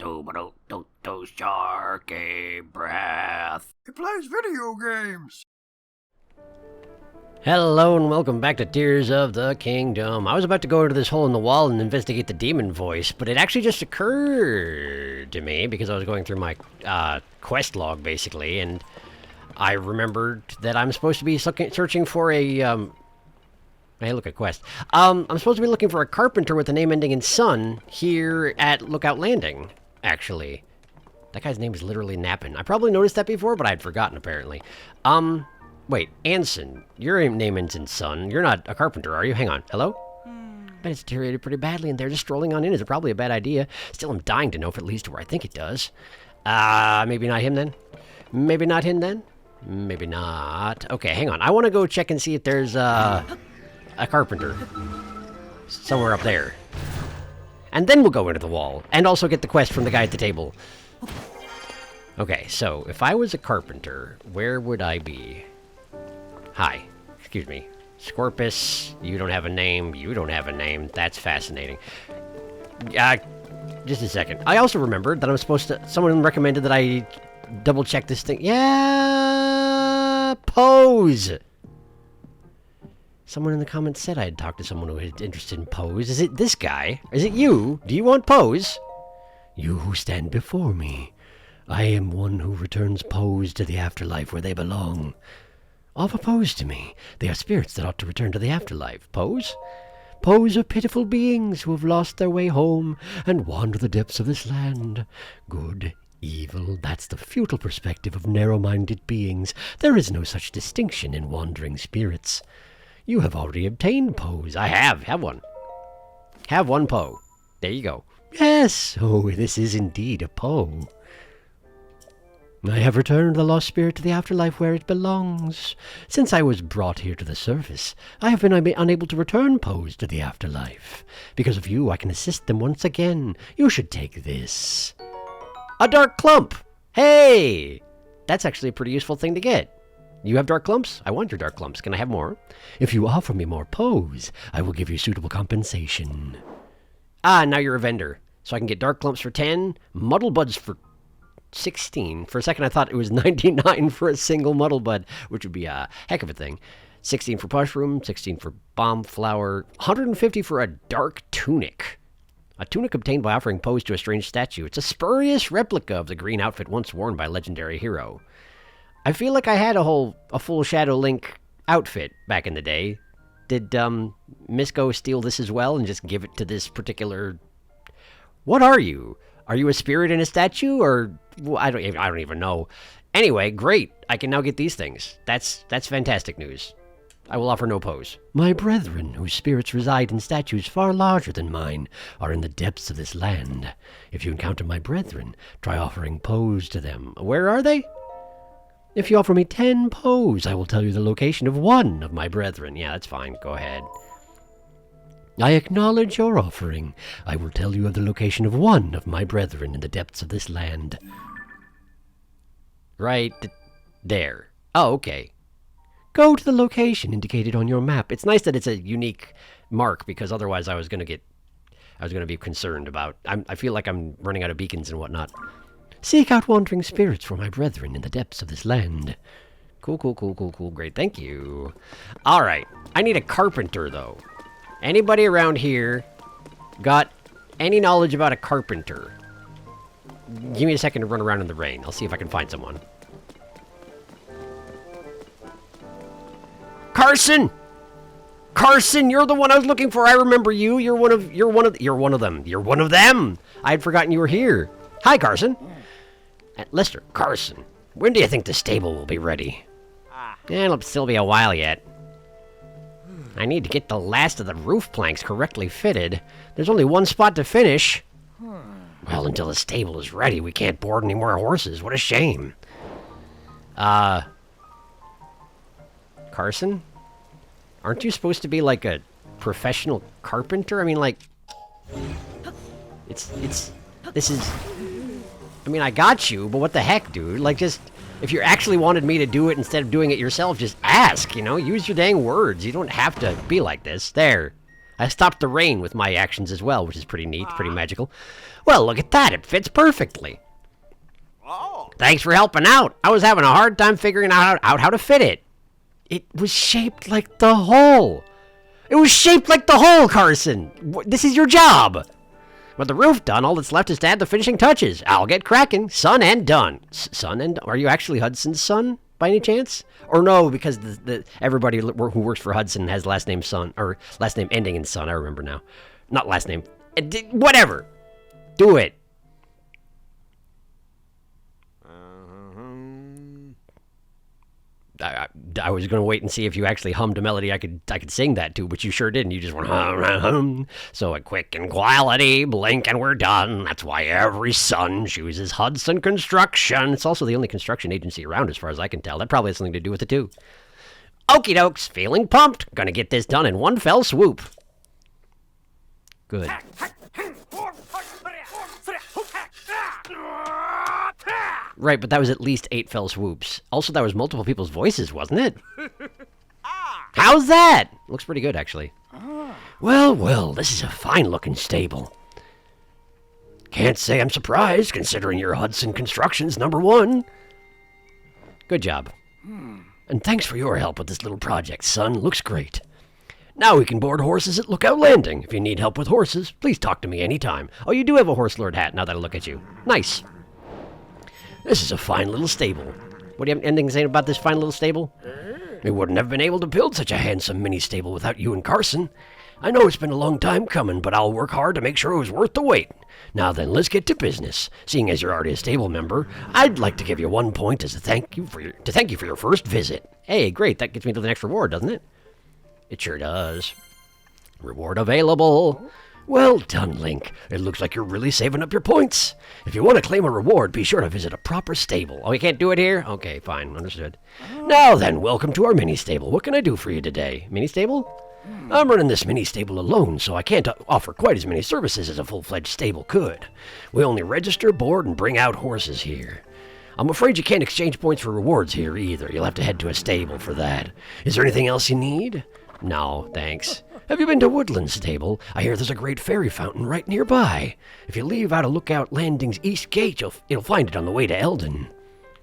SharkyBreath. He plays video games. Hello and welcome back to Tears of the Kingdom. I was about to go into this hole in the wall and investigate the demon voice, but it actually just occurred to me because I was going through my quest log, basically, and I remembered that I'm supposed to be searching for a, hey, look at quest. I'm supposed to be looking for a carpenter with a name ending in Sun here at Lookout Landing, actually. That guy's name is literally Nappin. I probably noticed that before, but I'd forgotten, apparently. Wait, Anson, your name ends in Sun. You're not a carpenter, are you? Hang on. Hello? Bet it's deteriorated pretty badly, and they're just strolling on in. Is probably a bad idea. Still, I'm dying to know if it leads to where I think it does. Maybe not him then? Maybe not him then? Maybe not. Okay, hang on. I want to go check and see if there's, a carpenter. Somewhere up there. And then we'll go into the wall. And also get the quest from the guy at the table. Okay, so, if I was a carpenter, where would I be? Hi. Excuse me. Scorpus, you don't have a name. You don't have a name. That's fascinating. Just a second. I also remembered that I'm supposed to... Someone recommended that I double check this thing. Yeah! Pose! Someone in the comments said I had talked to someone who was interested in pose. Is it this guy? Is it you? Do you want pose? You who stand before me. I am one who returns pose to the afterlife where they belong. Offer pose to me. They are spirits that ought to return to the afterlife. Pose? Pose are pitiful beings who have lost their way home and wander the depths of this land. Good, evil, that's the futile perspective of narrow-minded beings. There is no such distinction in wandering spirits. You have already obtained pose. I have. Have one. Have one po. There you go. Yes. Oh, this is indeed a po. I have returned the lost spirit to the afterlife where it belongs. Since I was brought here to the surface, I have been unable to return pose to the afterlife. Because of you, I can assist them once again. You should take this. A dark clump! Hey! That's actually a pretty useful thing to get. You have dark clumps? I want your dark clumps. Can I have more? If you offer me more pose, I will give you suitable compensation. Ah, now you're a vendor. So I can get dark clumps for 10, muddle buds for 16. For a second I thought it was 99 for a single muddle bud, which would be a heck of a thing. 16 for mushroom, 16 for bomb flower, 150 for a dark tunic. A tunic obtained by offering pose to a strange statue. It's a spurious replica of the green outfit once worn by a legendary hero. I feel like I had a full Shadow Link outfit back in the day. Did Misko steal this as well and just give it to this particular... What are you? Are you a spirit in a statue, or... Well, I don't even know. Anyway, great. I can now get these things. That's fantastic news. I will offer no pose. My brethren, whose spirits reside in statues far larger than mine, are in the depths of this land. If you encounter my brethren, try offering pose to them. Where are they? If you offer me 10 pose, I will tell you the location of one of my brethren. Yeah, that's fine. Go ahead. I acknowledge your offering. I will tell you of the location of one of my brethren in the depths of this land. Right there. Oh, okay. Go to the location indicated on your map. It's nice that it's a unique mark, because otherwise I was going to be concerned about... I feel like I'm running out of beacons and whatnot. Seek out wandering spirits for my brethren in the depths of this land. Cool. Great, thank you. Alright, I need a carpenter, though. Anybody around here got any knowledge about a carpenter? Give me a second to run around in the rain. I'll see if I can find someone. Carson! Carson, you're the one I was looking for. I remember you. You're one of them. You're one of them. I had forgotten you were here. Hi, Carson. Lester, Carson, when do you think the stable will be ready? It'll still be a while yet. I need to get the last of the roof planks correctly fitted. There's only one spot to finish. Well, until the stable is ready, we can't board any more horses. What a shame. Carson? Aren't you supposed to be like a professional carpenter? I mean, like... This is... I mean, I got you, but what the heck, dude? Like, just... If you actually wanted me to do it instead of doing it yourself, just ask, you know? Use your dang words. You don't have to be like this. There. I stopped the rain with my actions as well, which is pretty neat, pretty magical. Well, look at that. It fits perfectly. Thanks for helping out. I was having a hard time figuring out how to fit it. It was shaped like the hole. It was shaped like the hole, Carson. This is your job. With the roof done, all that's left is to add the finishing touches. I'll get cracking. Son and done. Son and... Are you actually Hudson's son, by any chance? Or no, because everybody who works for Hudson has last name Son, or last name ending in Son. I remember now. Not last name. Whatever. Do it. I was going to wait and see if you actually hummed a melody I could sing that to, but you sure didn't. You just went hum. So a quick and quality, blink and we're done. That's why every son chooses Hudson Construction. It's also the only construction agency around as far as I can tell. That probably has something to do with it too. Okie dokes, feeling pumped. Gonna get this done in one fell swoop. Good. Right, but that was at least 8 fell swoops. Also, that was multiple people's voices, wasn't it? How's that? Looks pretty good, actually. Well, this is a fine-looking stable. Can't say I'm surprised, considering you're Hudson Construction's #1. Good job. And thanks for your help with this little project, son. Looks great. Now we can board horses at Lookout Landing. If you need help with horses, please talk to me anytime. Oh, you do have a Horse Lord hat, now that I look at you. Nice. This is a fine little stable. What do you have anything to say about this fine little stable? We wouldn't have been able to build such a handsome mini-stable without you and Carson. I know it's been a long time coming, but I'll work hard to make sure it was worth the wait. Now then, let's get to business. Seeing as you're already a stable member, I'd like to give you 1 point as a thank you for your first visit. Hey, great, that gets me to the next reward, doesn't it? It sure does. Reward available. Well done, Link. It looks like you're really saving up your points. If you want to claim a reward, be sure to visit a proper stable. Oh, you can't do it here? Okay, fine. Understood. Now then, welcome to our mini-stable. What can I do for you today? Mini-stable? I'm running this mini-stable alone, so I can't offer quite as many services as a full-fledged stable could. We only register, board, and bring out horses here. I'm afraid you can't exchange points for rewards here either. You'll have to head to a stable for that. Is there anything else you need? No, thanks. Have you been to Woodland Stable? I hear there's a great fairy fountain right nearby. If you leave out of Lookout Landing's east gate, you'll find it on the way to Eldon.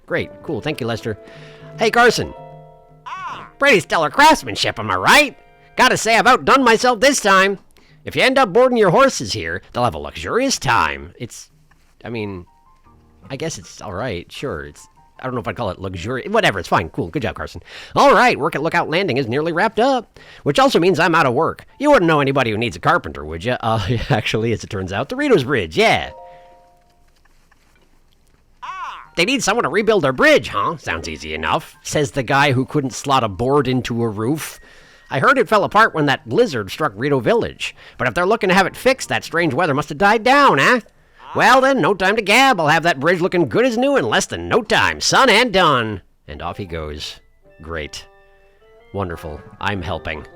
Great, cool, thank you, Lester. Hey, Carson. Pretty stellar craftsmanship, am I right? Gotta say, I've outdone myself this time. If you end up boarding your horses here, they'll have a luxurious time. I guess it's alright, sure. I don't know if I'd call it luxurious. Whatever, it's fine. Cool. Good job, Carson. All right, work at Lookout Landing is nearly wrapped up, which also means I'm out of work. You wouldn't know anybody who needs a carpenter, would you? Actually, as it turns out, Doritos Bridge, yeah. They need someone to rebuild their bridge, huh? Sounds easy enough, says the guy who couldn't slot a board into a roof. I heard it fell apart when that blizzard struck Rito Village, but if they're looking to have it fixed, that strange weather must have died down, eh? Well then, no time to gab. I'll have that bridge looking good as new in less than no time. Son and done. And off he goes. Great. Wonderful. I'm helping.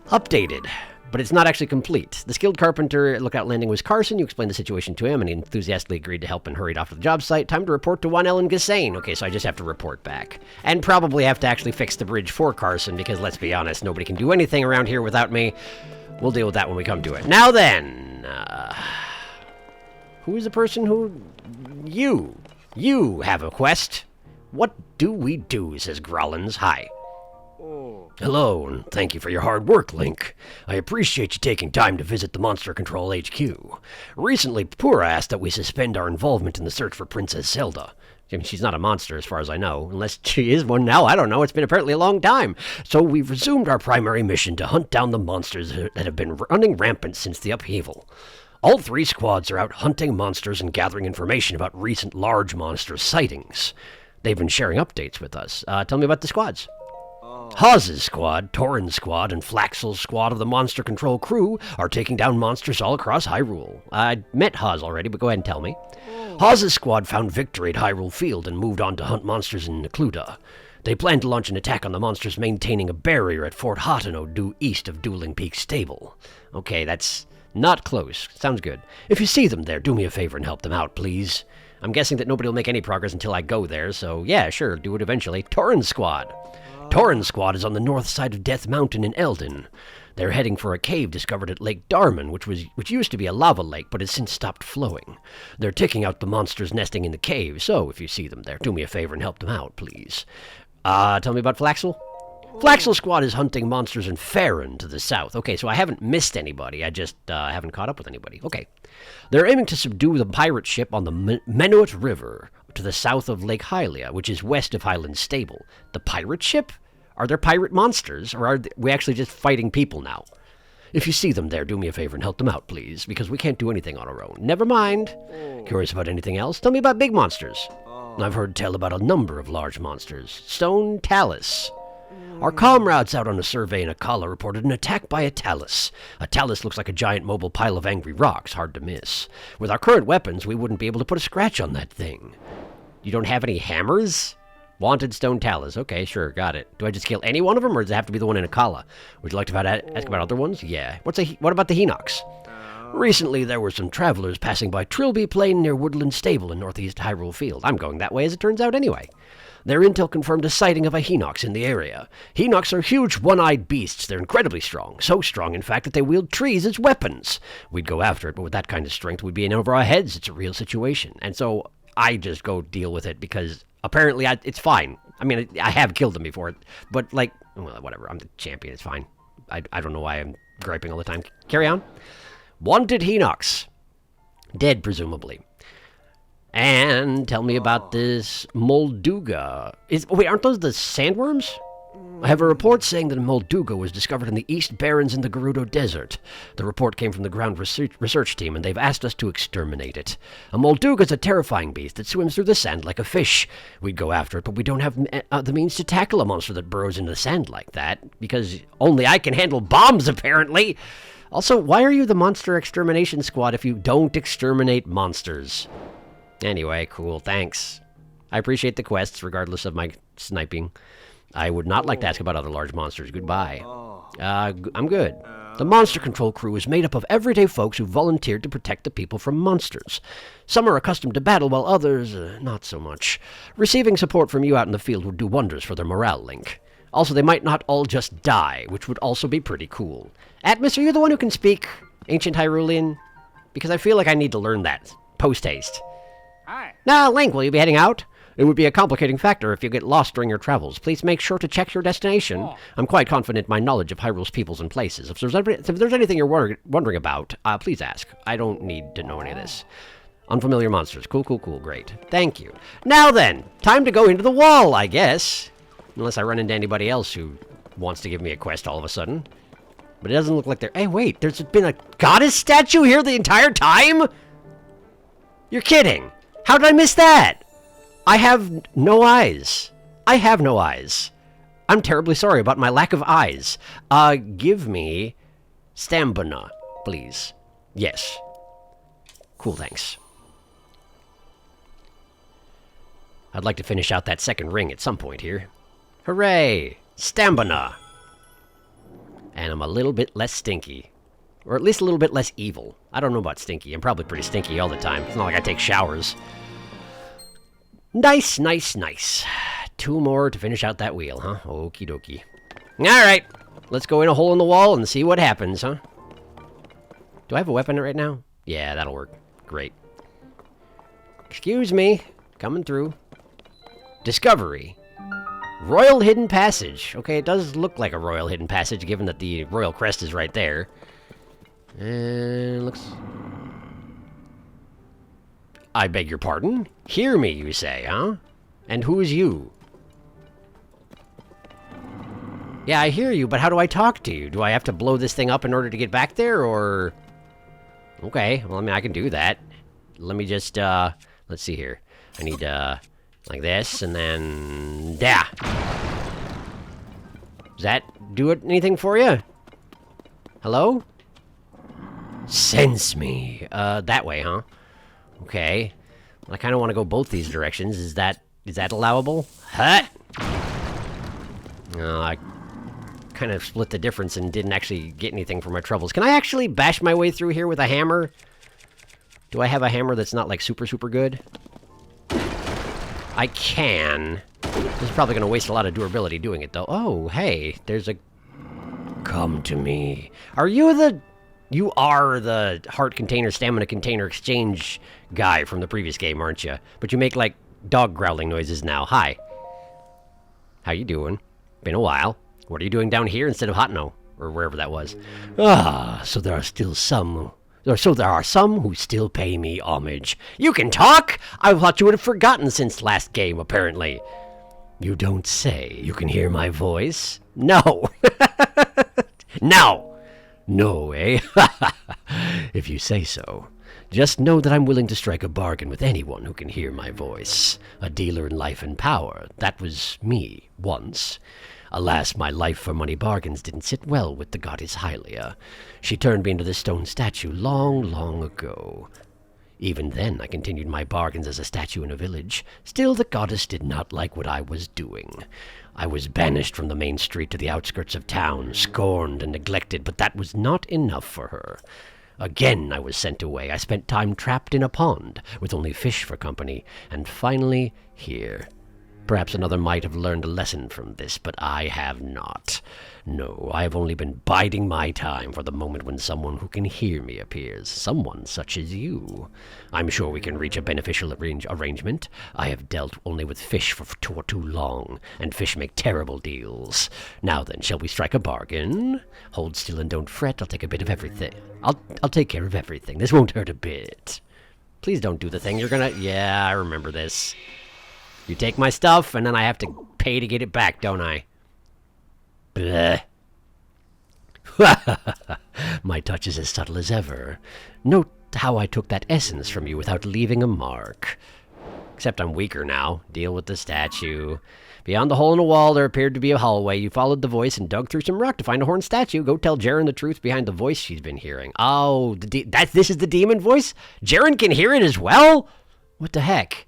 Updated. But it's not actually complete. The skilled carpenter at Lookout Landing was Carson. You explained the situation to him, and he enthusiastically agreed to help and hurried off to the job site. Time to report to One Ellen Gassane. Okay, so I just have to report back. And probably have to actually fix the bridge for Carson, because let's be honest, nobody can do anything around here without me. We'll deal with that when we come to it. Now then, who is the person who... You have a quest. What do we do, says Growlins. Hi. Hello, and thank you for your hard work, Link. I appreciate you taking time to visit the Monster Control HQ. Recently, Pura asked that we suspend our involvement in the search for Princess Zelda. I mean, she's not a monster as far as I know, unless she is one now, I don't know, it's been apparently a long time. So we've resumed our primary mission to hunt down the monsters that have been running rampant since the upheaval. All 3 squads are out hunting monsters and gathering information about recent large monster sightings. They've been sharing updates with us. Tell me about the squads. Hawes' squad, Torin's squad, and Flaxel's squad of the Monster Control crew are taking down monsters all across Hyrule. I met Hawes already, but go ahead and tell me. Hawes' squad found victory at Hyrule Field and moved on to hunt monsters in Necluda. They plan to launch an attack on the monsters maintaining a barrier at Fort Hateno due east of Dueling Peak Stable. Okay, that's not close. Sounds good. If you see them there, do me a favor and help them out, please. I'm guessing that nobody will make any progress until I go there, so yeah, sure, do it eventually. Torin's squad. Torin's squad is on the north side of Death Mountain in Eldon. They're heading for a cave discovered at Lake Darman, which used to be a lava lake, but has since stopped flowing. They're ticking out the monsters nesting in the cave, so if you see them there, do me a favor and help them out, please. Tell me about Flaxel? Flaxel Squad is hunting monsters in Farron to the south. Okay, so I haven't missed anybody. I just haven't caught up with anybody. Okay. They're aiming to subdue the pirate ship on the Menuet River to the south of Lake Hylia, which is west of Highland Stable. The pirate ship? Are there pirate monsters, or are we actually just fighting people now? If you see them there, do me a favor and help them out, please, because we can't do anything on our own. Never mind. Curious about anything else? Tell me about big monsters. I've heard tell about a number of large monsters. Stone Talus. Our comrades out on a survey in Akala reported an attack by a talus. A talus looks like a giant mobile pile of angry rocks, hard to miss. With our current weapons, we wouldn't be able to put a scratch on that thing. You don't have any hammers? Wanted stone talus. Okay, sure, got it. Do I just kill any one of them, or does it have to be the one in Akala? Would you like to ask about other ones? Yeah. What about the Hinox? Recently, there were some travelers passing by Trilby Plain near Woodland Stable in northeast Hyrule Field. I'm going that way, as it turns out, anyway. Their intel confirmed a sighting of a Hinox in the area. Hinox are huge, one-eyed beasts. They're incredibly strong. So strong, in fact, that they wield trees as weapons. We'd go after it, but with that kind of strength, we'd be in over our heads. It's a real situation. And so I just go deal with it because apparently it's fine. I mean, I have killed them before, but, like, well, whatever. I'm the champion. It's fine. I don't know why I'm griping all the time. Carry on. Wanted Hinox. Dead, presumably. And tell me about this Molduga. Wait, aren't those the sandworms? I have a report saying that a Molduga was discovered in the East Barrens in the Gerudo Desert. The report came from the ground research team, and they've asked us to exterminate it. A Molduga is a terrifying beast that swims through the sand like a fish. We'd go after it, but we don't have the means to tackle a monster that burrows into the sand like that, because only I can handle bombs, apparently. Also, why are you the Monster Extermination Squad if you don't exterminate monsters? Anyway, cool, thanks. I appreciate the quests, regardless of my sniping. I would not like to ask about other large monsters. Goodbye. I'm good. The Monster Control crew is made up of everyday folks who volunteered to protect the people from monsters. Some are accustomed to battle, while others, not so much. Receiving support from you out in the field would do wonders for their morale link. Also, they might not all just die, which would also be pretty cool. Atmos, are you the one who can speak Ancient Hyrulean? Because I feel like I need to learn that. Post-haste. Hi. Now, Link, will you be heading out? It would be a complicating factor if you get lost during your travels. Please make sure to check your destination. Oh. I'm quite confident in my knowledge of Hyrule's peoples and places. If there's anything you're wondering about, please ask. I don't need to know any of this. Unfamiliar monsters. Cool, great. Thank you. Now then, time to go into the wall, I guess. Unless I run into anybody else who wants to give me a quest all of a sudden. But it doesn't look like hey, wait, there's been a goddess statue here the entire time? You're kidding. How did I miss that? I have no eyes. I have no eyes. I'm terribly sorry about my lack of eyes. Give me stamina, please. Yes. Cool, thanks. I'd like to finish out that second ring at some point here. Hooray! Stamina! And I'm a little bit less stinky. Or at least a little bit less evil. I don't know about stinky. I'm probably pretty stinky all the time. It's not like I take showers. Nice. 2 more to finish out that wheel, huh? Okie dokie. Alright. Let's go in a hole in the wall and see what happens, huh? Do I have a weapon right now? Yeah, that'll work. Great. Excuse me. Coming through. Discovery. Royal Hidden Passage. Okay, it does look like a Royal Hidden Passage, given that the Royal Crest is right there. And looks... I beg your pardon? Hear me, you say, huh? And who is you? Yeah, I hear you, but how do I talk to you? Do I have to blow this thing up in order to get back there, or... Okay, well, I mean, I can do that. Let me just, let's see here. I need, like this, and then... Yeah! Does that do anything for you? Hello? Sense me. That way, huh? Okay. Well, I kind of want to go both these directions. Is that allowable? Hut! No, I kind of split the difference and didn't actually get anything for my troubles. Can I actually bash my way through here with a hammer? Do I have a hammer that's not, like, super good? I can. This is probably going to waste a lot of durability doing it, though. Oh, hey, there's a come to me. Are you the... You are the heart container, stamina container exchange guy from the previous game, aren't you? But you make, like, dog growling noises now. Hi. How you doing? Been a while. What are you doing down here instead of Hotno? Or wherever that was. Ah, so there are some who still pay me homage. You can talk? I thought you would have forgotten since last game, apparently. You don't say. You can hear my voice? No. No. No, eh? If you say so. Just know that I'm willing to strike a bargain with anyone who can hear my voice. A dealer in life and power. That was me, once. Alas, my life-for-money bargains didn't sit well with the goddess Hylia. She turned me into this stone statue long, long ago. Even then, I continued my bargains as a statue in a village. Still, the goddess did not like what I was doing. I was banished from the main street to the outskirts of town, scorned and neglected, but that was not enough for her. Again, I was sent away. I spent time trapped in a pond, with only fish for company, and finally, here. Perhaps another might have learned a lesson from this, but I have not. No, I have only been biding my time for the moment when someone who can hear me appears. Someone such as you. I'm sure we can reach a beneficial arrangement. I have dealt only with fish for too long, and fish make terrible deals. Now then, shall we strike a bargain? Hold still and don't fret. I'll take a bit of everything. I'll take care of everything. This won't hurt a bit. Please don't do the thing you're gonna... Yeah, I remember this. You take my stuff, and then I have to pay to get it back, don't I? Bleh. My touch is as subtle as ever. Note how I took that essence from you without leaving a mark. Except I'm weaker now. Deal with the statue. Beyond the hole in the wall, there appeared to be a hallway. You followed the voice and dug through some rock to find a horned statue. Go tell Jaren the truth behind the voice she's been hearing. Oh, this is the demon voice? Jaren can hear it as well? What the heck?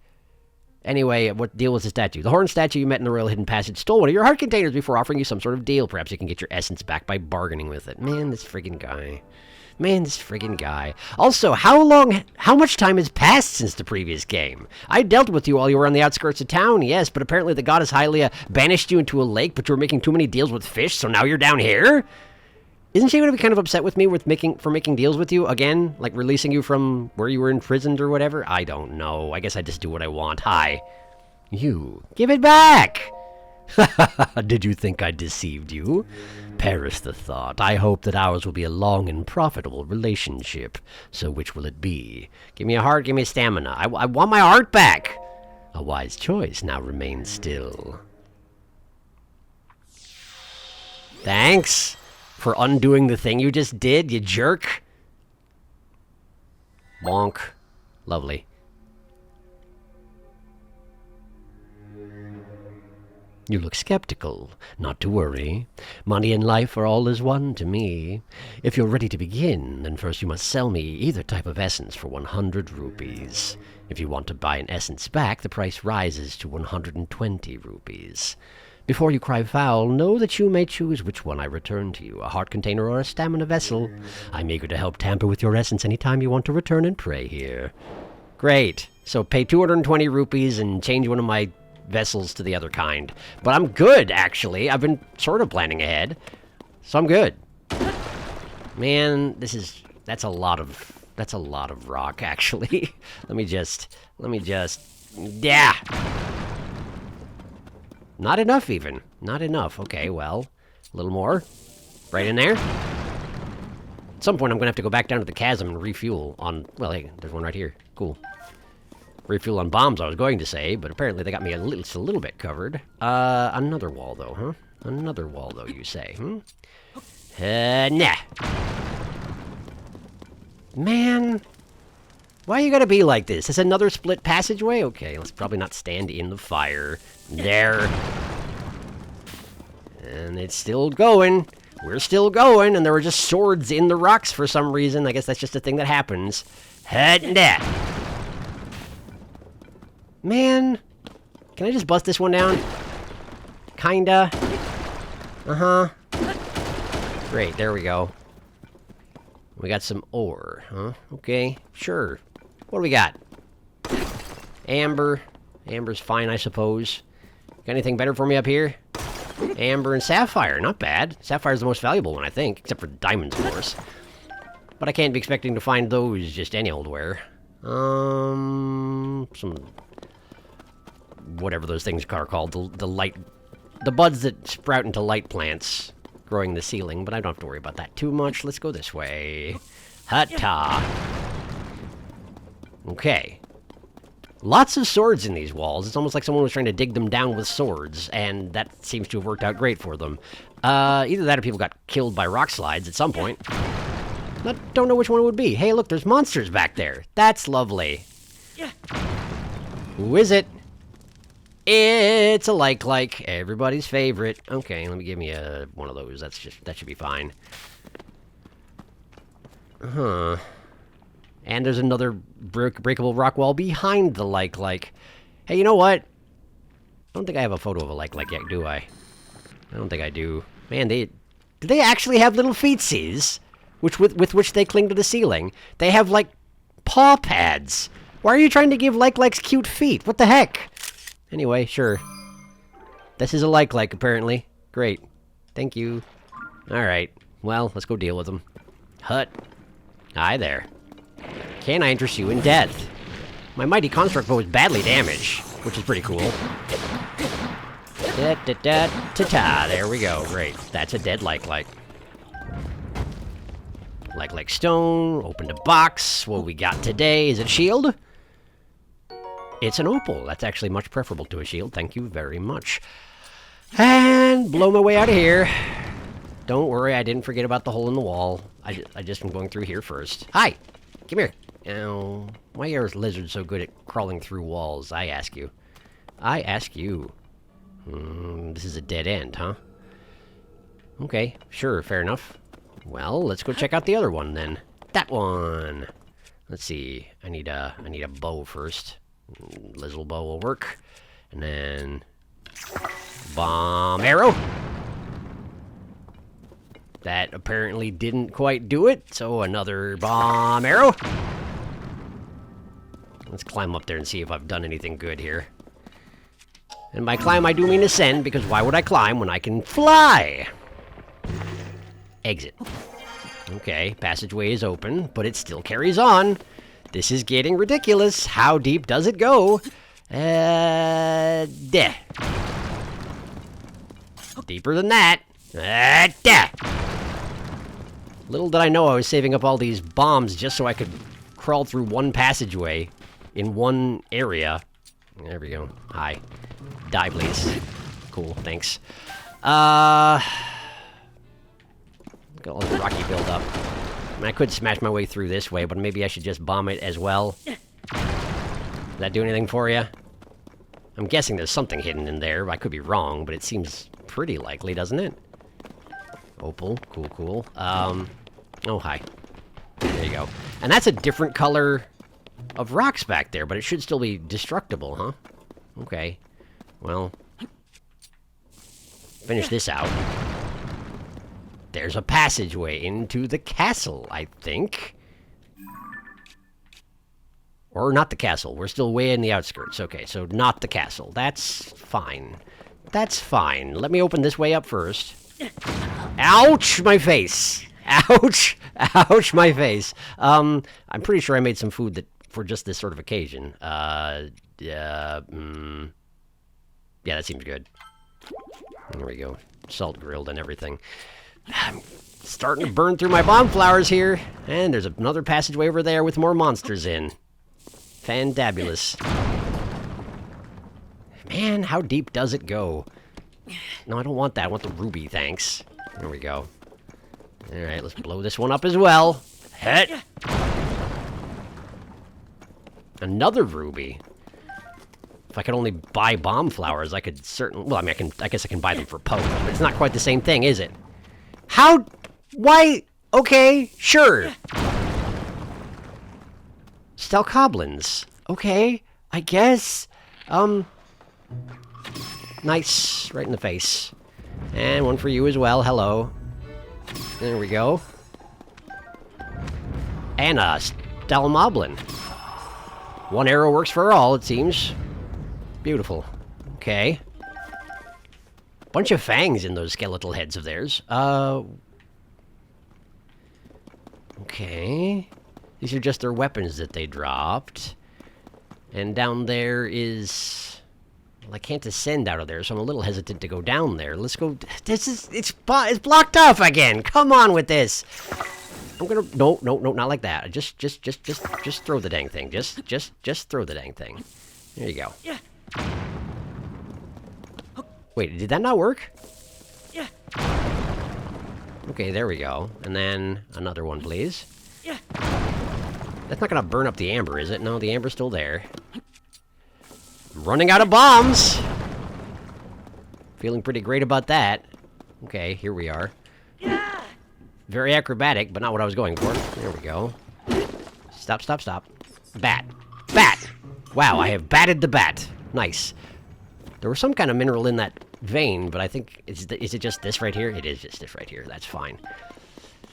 Anyway, what deal was the statue? The horned statue you met in the Royal Hidden Passage stole one of your heart containers before offering you some sort of deal. Perhaps you can get your essence back by bargaining with it. Man, this friggin' guy. Man, this friggin' guy. Also, how much time has passed since the previous game? I dealt with you while you were on the outskirts of town, yes, but apparently the goddess Hylia banished you into a lake, but you were making too many deals with fish, so now you're down here? Isn't she going to be kind of upset with me for making deals with you again? Like releasing you from where you were imprisoned or whatever? I don't know. I guess I just do what I want. Hi. You. Give it back! Did you think I deceived you? Perish the thought. I hope that ours will be a long and profitable relationship. So which will it be? Give me a heart, give me stamina. I want my heart back! A wise choice. Now remain still. Thanks for undoing the thing you just did, you jerk. Bonk. Lovely. You look skeptical. Not to worry. Money and life are all as one to me. If you're ready to begin, then first you must sell me either type of essence for 100 rupees. If you want to buy an essence back, the price rises to 120 rupees. Before you cry foul, know that you may choose which one I return to you, a heart container or a stamina vessel. I'm eager to help tamper with your essence anytime you want to return and pray here. Great. So pay 220 rupees and change one of my vessels to the other kind. But I'm good, actually. I've been sort of planning ahead. So I'm good. Man, that's a lot of rock, actually. Let me just, yeah. Not enough, even. Not enough. Okay, well, a little more. Right in there. At some point, I'm going to have to go back down to the chasm and refuel on... Well, hey, there's one right here. Cool. Refuel on bombs, I was going to say, but apparently they got me just a little bit covered. Another wall, though, huh? Another wall, though, you say, nah. Man... Why you gotta be like this? Is another split passageway? Okay, let's probably not stand in the fire. There. And it's still going. We're still going, and there were just swords in the rocks for some reason. I guess that's just a thing that happens. Man. Can I just bust this one down? Kinda. Uh-huh. Great, there we go. We got some ore, huh? Okay, sure. What do we got? Amber. Amber's fine, I suppose. Got anything better for me up here? Amber and sapphire, not bad. Sapphire's the most valuable one, I think, except for diamonds, of course. But I can't be expecting to find those just any old where. Some... whatever those things are called, the buds that sprout into light plants growing in the ceiling, but I don't have to worry about that too much. Let's go this way. Hutta. Okay. Lots of swords in these walls. It's almost like someone was trying to dig them down with swords, and that seems to have worked out great for them. Either that or people got killed by rock slides at some point. I don't know which one it would be. Hey, look, there's monsters back there. That's lovely. Who is it? It's a like, everybody's favorite. Okay, let me give me one of those. That should be fine. Huh. And there's another breakable rock wall behind the like. Hey, you know what? I don't think I have a photo of a like yet, do I? I don't think I do. Man, do they actually have little feetsies? With which they cling to the ceiling. They have, like, paw pads. Why are you trying to give like cute feet? What the heck? Anyway, sure. This is a like, apparently. Great. Thank you. Alright. Well, let's go deal with them. Hut. Hi there. Can I interest you in death? My mighty construct bow is badly damaged, which is pretty cool. Da-da-da-ta-ta. There we go. Great. That's a dead like. Like stone, opened a box. What we got today, is it a shield? It's an opal. That's actually much preferable to a shield. Thank you very much. And blow my way out of here. Don't worry, I didn't forget about the hole in the wall. I just am going through here first. Hi! Come here. Ow. Why are lizards so good at crawling through walls? I ask you. I ask you. This is a dead end, huh? Okay, sure, fair enough. Well, let's go check out the other one, then. That one! Let's see. I need a bow first. Lizzle bow will work. And then... bomb arrow! That apparently didn't quite do it, so another bomb arrow! Let's climb up there and see if I've done anything good here. And by climb, I do mean ascend, because why would I climb when I can fly? Exit. Okay, passageway is open, but it still carries on. This is getting ridiculous. How deep does it go? Deeper than that. Little did I know I was saving up all these bombs just so I could crawl through one passageway in one area. There we go. Hi. Die, please. Cool, thanks. Got all the rocky build-up. I mean, I could smash my way through this way, but maybe I should just bomb it as well. Does that do anything for you? I'm guessing there's something hidden in there. I could be wrong, but it seems pretty likely, doesn't it? Opal. Cool. Oh, hi. There you go. And that's a different color of rocks back there, but it should still be destructible, huh? Okay. Well. Finish this out. There's a passageway into the castle, I think. Or not the castle. We're still way in the outskirts. Okay, so not the castle. That's fine. That's fine. Let me open this way up first. Ouch! My face! Ouch! Ouch, my face. I'm pretty sure I made some food for just this sort of occasion. Yeah, that seems good. There we go. Salt grilled and everything. I'm starting to burn through my bomb flowers here. And there's another passageway over there with more monsters in. Fandabulous. Man, how deep does it go? No, I don't want that. I want the ruby, thanks. There we go. Alright, let's blow this one up as well. Hit! Another ruby. If I could only buy bomb flowers, I could certainly... Well, I mean, I guess I can buy them for poke, but it's not quite the same thing, is it? How... Why... Okay, sure. Stelcoblins. Okay, I guess. Nice. Right in the face. And one for you as well. Hello. There we go. And a Stelmoblin. One arrow works for all, it seems. Beautiful. Okay. Bunch of fangs in those skeletal heads of theirs. Okay. These are just their weapons that they dropped. And down there is... Well, I can't ascend out of there, so I'm a little hesitant to go down there. Let's go... It's blocked off again! Come on with this! I'm gonna... No, not like that. Just throw the dang thing. Just throw the dang thing. There you go. Yeah. Wait, did that not work? Yeah. Okay, there we go. And then another one, please. Yeah. That's not gonna burn up the amber, is it? No, the amber's still there. I'm running out of bombs! Feeling pretty great about that. Okay, here we are. Yeah. Very acrobatic, but not what I was going for. There we go. Stop. Bat. Bat! Wow, I have batted the bat. Nice. There was some kind of mineral in that vein, but I think... Is it just this right here? It is just this right here. That's fine.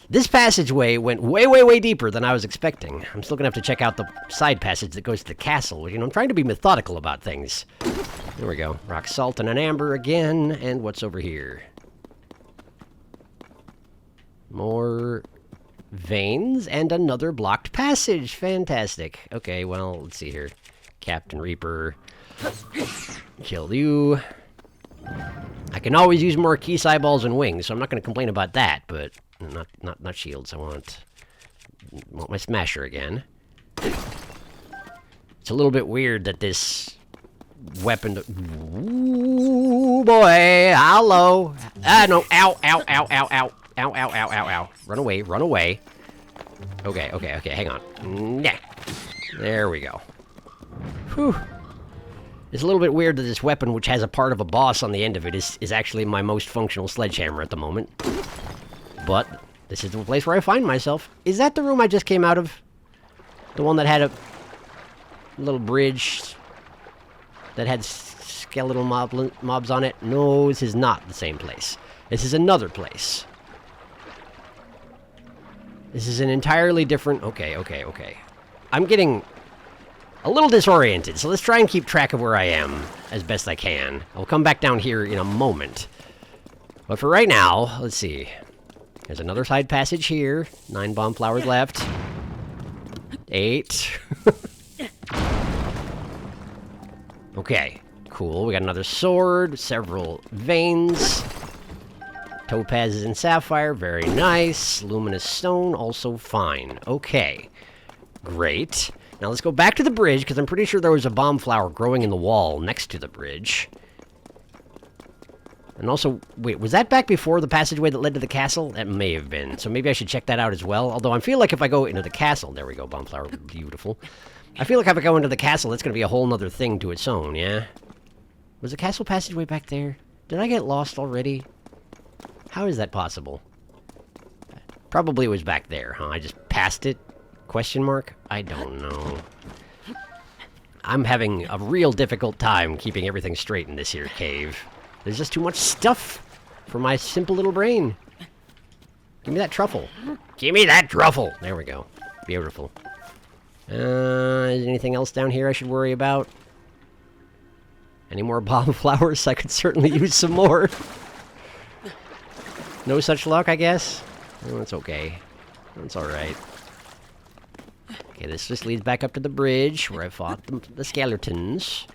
This passageway went way deeper than I was expecting. I'm still gonna have to check out the side passage that goes to the castle. You know, I'm trying to be methodical about things. There we go. Rock salt and an amber again. And what's over here? More veins and another blocked passage. Fantastic. Okay, well, let's see here. Captain Reaper. Kill you. I can always use more keys, eyeballs, and wings, so I'm not going to complain about that, but not shields. I want my smasher again. It's a little bit weird that this weapon... Ooh, boy! Hello! Ah, no! Ow! Ow! Ow! Ow! Ow! Ow! Ow! Ow! Ow! Ow! Run away! Run away! Okay, hang on. Yeah. There we go. Whew. It's a little bit weird that this weapon, which has a part of a boss on the end of it, is actually my most functional sledgehammer at the moment. But this is the place where I find myself. Is that the room I just came out of? The one that had a little bridge that had skeletal mobs on it? No, this is not the same place. This is another place. This is an entirely different... Okay. I'm getting a little disoriented, so let's try and keep track of where I am as best I can. I'll come back down here in a moment. But for right now, let's see. There's another side passage here. 9 bomb flowers left. 8. Okay, cool. We got another sword, several veins. Topazes and sapphire, very nice. Luminous stone, also fine. Okay, great. Now let's go back to the bridge, because I'm pretty sure there was a bomb flower growing in the wall next to the bridge. And also, wait, was that back before the passageway that led to the castle? That may have been, so maybe I should check that out as well. Although I feel like if I go into the castle... There we go, bomb flower, beautiful. I feel like if I go into the castle, that's going to be a whole nother thing to its own, yeah? Was the castle passageway back there? Did I get lost already? How is that possible? Probably it was back there, huh? I just passed it? Question mark? I don't know. I'm having a real difficult time keeping everything straight in this here cave. There's just too much stuff for my simple little brain. Give me that truffle. Give me that truffle! There we go. Beautiful. Is there anything else down here I should worry about? Any more bomb flowers? I could certainly use some more. No such luck, I guess? Oh, it's okay. It's alright. Okay, this just leads back up to the bridge where I fought the skeletons.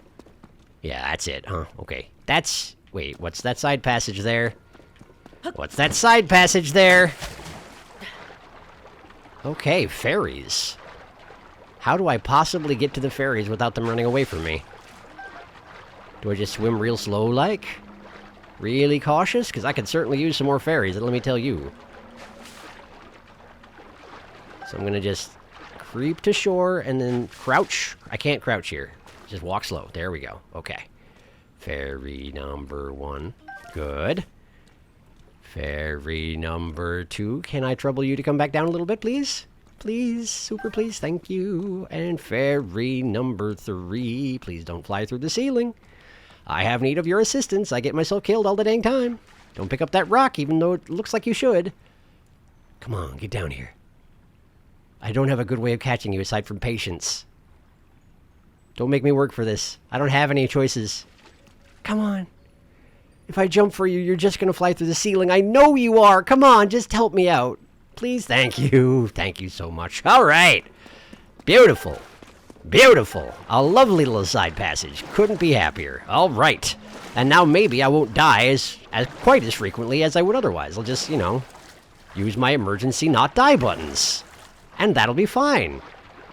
Yeah, that's it, huh? Okay. That's... Wait, what's that side passage there? What's that side passage there? Okay, fairies. How do I possibly get to the fairies without them running away from me? Do I just swim real slow, like? Really cautious? Because I could certainly use some more fairies, let me tell you. So I'm gonna just creep to shore and then crouch. I can't crouch here. Just walk slow. There we go. Okay. Fairy number 1. Good. Fairy number 2. Can I trouble you to come back down a little bit, please? Please, super please, thank you. And fairy number 3. Please don't fly through the ceiling. I have need of your assistance. I get myself killed all the dang time. Don't pick up that rock, even though it looks like you should. Come on, get down here. I don't have a good way of catching you aside from patience. Don't make me work for this. I don't have any choices. Come on. If I jump for you, you're just gonna fly through the ceiling. I know you are. Come on, just help me out. Please, thank you. Thank you so much. All right. Beautiful. Beautiful. A lovely little side passage. Couldn't be happier. All right. And now maybe I won't die as quite as frequently as I would otherwise. I'll just, you know, use my emergency not die buttons. And that'll be fine.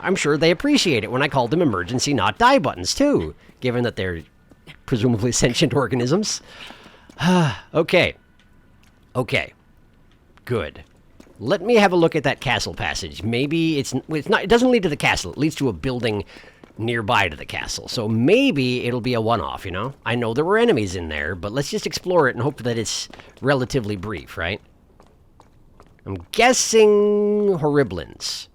I'm sure they appreciate it when I call them emergency not die buttons, too, given that they're presumably sentient organisms. Okay. Okay. Good. Let me have a look at that castle passage. Maybe it's not. It doesn't lead to the castle. It leads to a building nearby to the castle. So maybe it'll be a one-off, you know? I know there were enemies in there, but let's just explore it and hope that it's relatively brief, right? I'm guessing Horriblins.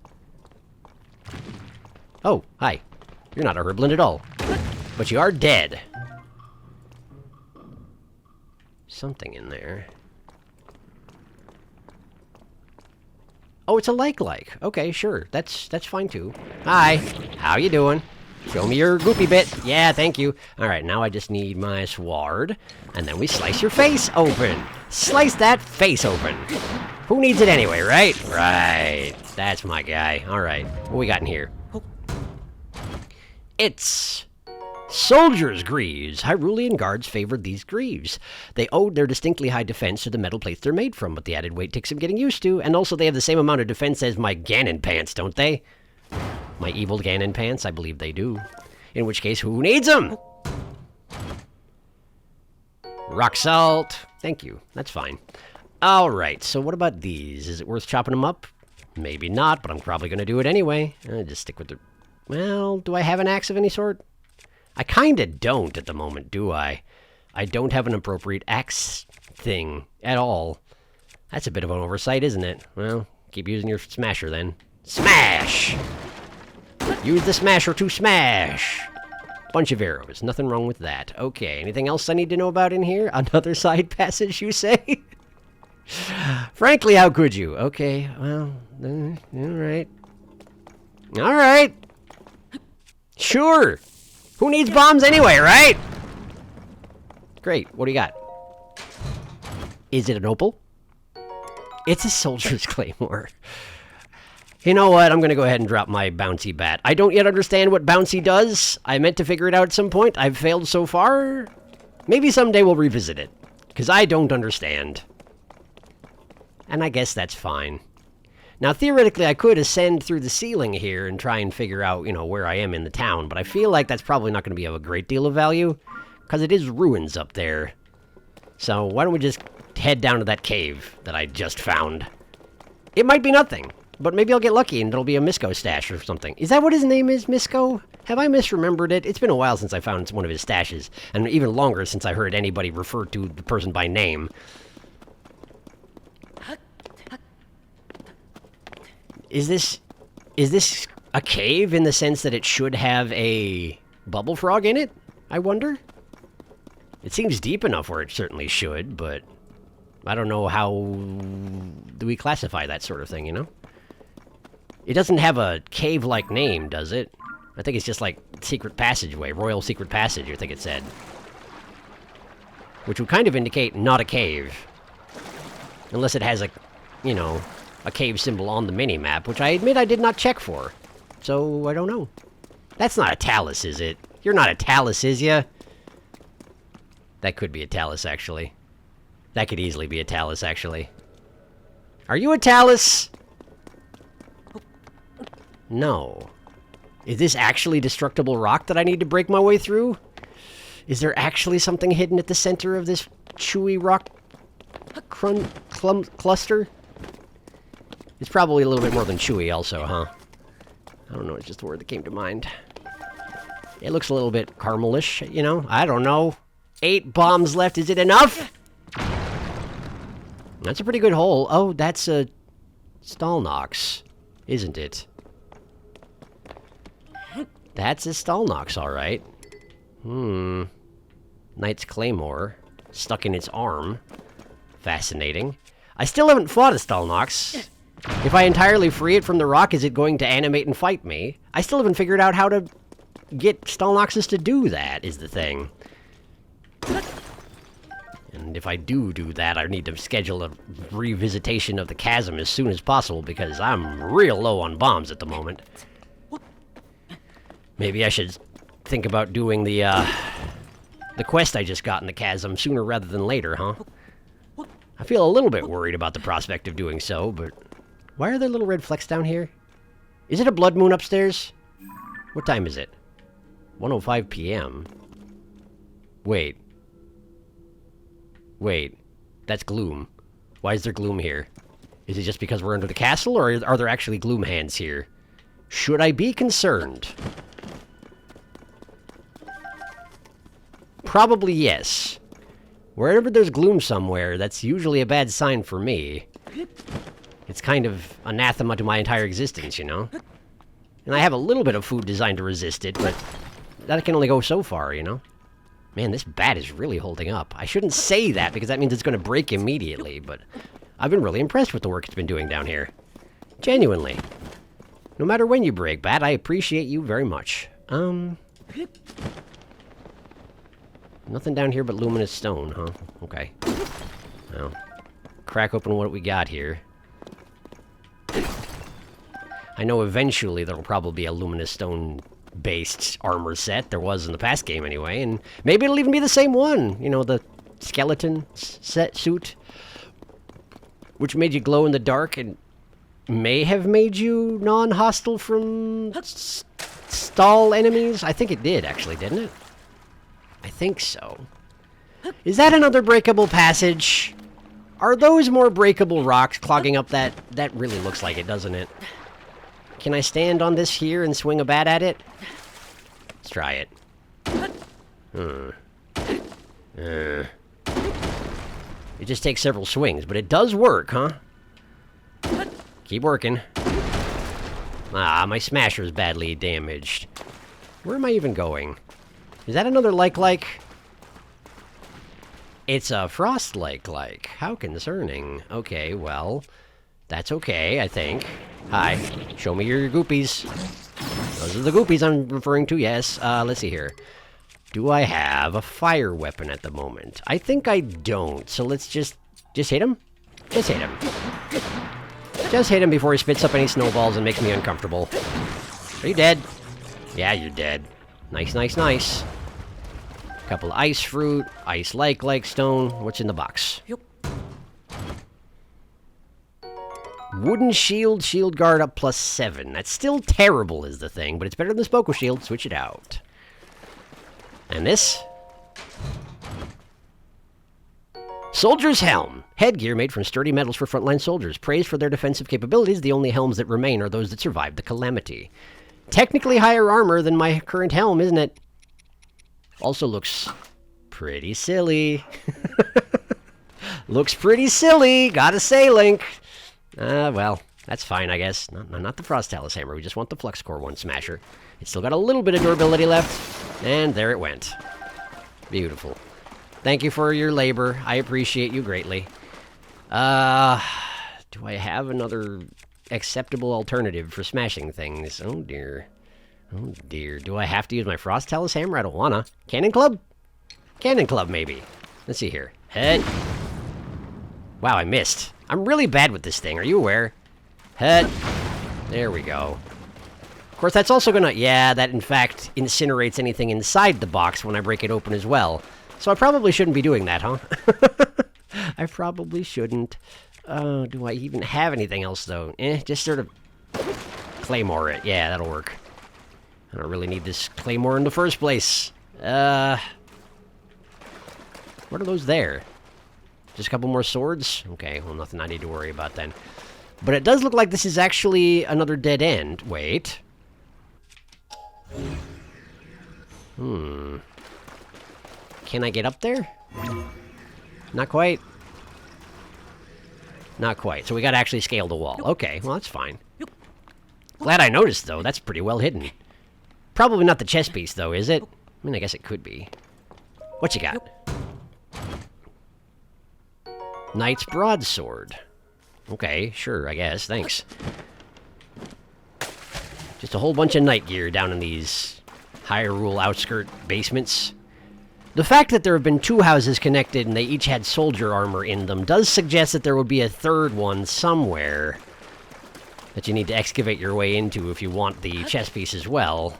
Oh, hi. You're not a Horriblin at all. But you are dead. Something in there. Oh, it's a like. Okay, sure. That's fine too. Hi. How you doing? Show me your goopy bit. Yeah, thank you. All right, now I just need my sword, and then we slice your face open. Slice that face open. Who needs it anyway, right? Right. That's my guy. All right. What we got in here? It's soldiers' greaves. Hyrulean guards favored these greaves. They owed their distinctly high defense to the metal plates they're made from, but the added weight takes some getting used to, and also they have the same amount of defense as my Ganon pants, don't they? My evil Ganon pants? I believe they do. In which case, who needs them? Rock salt. Thank you. That's fine. All right, so what about these? Is it worth chopping them up? Maybe not, but I'm probably going to do it anyway. Just stick with the... Well, do I have an axe of any sort? I kinda don't at the moment, do I? I don't have an appropriate axe thing at all. That's a bit of an oversight, isn't it? Well, keep using your smasher then. Smash! Use the smasher to smash! Bunch of arrows, nothing wrong with that. Okay, anything else I need to know about in here? Another side passage, you say? Frankly, how could you? Okay, well, alright. Alright! Sure! Who needs bombs anyway, right? Great, what do you got? Is it an opal? It's a soldier's claymore. You know what, I'm gonna go ahead and drop my bouncy bat. I don't yet understand what bouncy does. I meant to figure it out at some point. I've failed so far. Maybe someday we'll revisit it. Because I don't understand. And I guess that's fine. Now, theoretically, I could ascend through the ceiling here and try and figure out, you know, where I am in the town, but I feel like that's probably not going to be of a great deal of value, because it is ruins up there. So, why don't we just head down to that cave that I just found? It might be nothing, but maybe I'll get lucky and it'll be a Misko stash or something. Is that what his name is, Misko? Have I misremembered it? It's been a while since I found one of his stashes, and even longer since I heard anybody refer to the person by name. Is this a cave in the sense that it should have a bubble frog in it? I wonder? It seems deep enough where it certainly should, but I don't know how do we classify that sort of thing, you know? It doesn't have a cave-like name, does it? I think it's just like secret passageway, royal secret passage, I think it said. Which would kind of indicate not a cave. Unless it has a, you know, a cave symbol on the mini-map, which I admit I did not check for. So, I don't know. That's not a talus, is it? You're not a talus, is ya? That could be a talus, actually. That could easily be a talus, actually. Are you a talus? No. Is this actually destructible rock that I need to break my way through? Is there actually something hidden at the center of this chewy rock cluster? It's probably a little bit more than chewy also, huh? I don't know, it's just the word that came to mind. It looks a little bit caramelish, you know? I don't know. 8 bombs left, is it enough? That's a pretty good hole. Oh, that's a Stalnox, isn't it? That's a Stalnox, alright. Knight's Claymore. Stuck in its arm. Fascinating. I still haven't fought a Stalnox. If I entirely free it from the rock, is it going to animate and fight me? I still haven't figured out how to get Stalnoxes to do that, is the thing. And if I do that, I need to schedule a revisitation of the chasm as soon as possible, because I'm real low on bombs at the moment. Maybe I should think about doing the quest I just got in the chasm sooner rather than later, huh? I feel a little bit worried about the prospect of doing so, but... Why are there little red flecks down here? Is it a blood moon upstairs? What time is it? 1:05 p.m. Wait. Wait. That's gloom. Why is there gloom here? Is it just because we're under the castle, or are there actually gloom hands here? Should I be concerned? Probably yes. Wherever there's gloom somewhere, that's usually a bad sign for me. It's kind of anathema to my entire existence, you know? And I have a little bit of food designed to resist it, but that can only go so far, you know? Man, this bat is really holding up. I shouldn't say that, because that means it's going to break immediately, but I've been really impressed with the work it's been doing down here. Genuinely. No matter when you break, bat, I appreciate you very much. Nothing down here but luminous stone, huh? Okay. Well, crack open what we got here. I know eventually there'll probably be a luminous stone-based armor set. There was in the past game anyway, and maybe it'll even be the same one. You know, the skeleton set suit, which made you glow in the dark and may have made you non-hostile from stall enemies. I think it did, actually, didn't it? I think so. Is that another breakable passage? Are those more breakable rocks clogging up that? That really looks like it, doesn't it? Can I stand on this here and swing a bat at it? Let's try it. It just takes several swings, but it does work, huh? Keep working. Ah, my smasher is badly damaged. Where am I even going? Is that another like? It's a frost like. How concerning. Okay, well, that's okay, I think. Hi. Show me your goopies. Those are the goopies I'm referring to, yes. Let's see here. Do I have a fire weapon at the moment? I think I don't, so let's just hit him? Just hit him. Just hit him before he spits up any snowballs and makes me uncomfortable. Are you dead? Yeah, you're dead. Nice, nice, nice. Couple of ice fruit, ice like stone. What's in the box? Yep. Wooden shield, shield guard up +7. That's still terrible is the thing, but it's better than the Spoko shield. Switch it out. And this? Soldier's helm. Headgear made from sturdy metals for frontline soldiers. Praised for their defensive capabilities, the only helms that remain are those that survived the calamity. Technically higher armor than my current helm, isn't it? Also looks pretty silly. Looks pretty silly, gotta say, Link. Well, that's fine, I guess. Not the Frost Talus Hammer, we just want the Flux Core 1 Smasher. It's still got a little bit of durability left, and there it went. Beautiful. Thank you for your labor, I appreciate you greatly. Do I have another acceptable alternative for smashing things? Oh dear. Oh dear. Do I have to use my Frost Talus Hammer? I don't wanna. Cannon Club? Cannon Club, maybe. Let's see here. Head. Wow, I missed. I'm really bad with this thing. Are you aware? Head. There we go. Of course, that's also gonna... Yeah, that in fact incinerates anything inside the box when I break it open as well. So I probably shouldn't be doing that, huh? I probably shouldn't. Do I even have anything else, though? Just sort of... Claymore it. Yeah, that'll work. I don't really need this Claymore in the first place. What are those there? Just a couple more swords? Okay, well, nothing I need to worry about then. But it does look like this is actually another dead end. Wait. Can I get up there? Not quite. Not quite. So we gotta actually scale the wall. Okay, well, that's fine. Glad I noticed, though. That's pretty well hidden. Probably not the chest piece, though, is it? I mean, I guess it could be. What you got? Knight's Broadsword. Okay, sure, I guess. Thanks. Just a whole bunch of knight gear down in these Hyrule outskirt basements. The fact that there have been 2 houses connected and they each had soldier armor in them does suggest that there would be a 3rd one somewhere that you need to excavate your way into if you want the chess piece as well.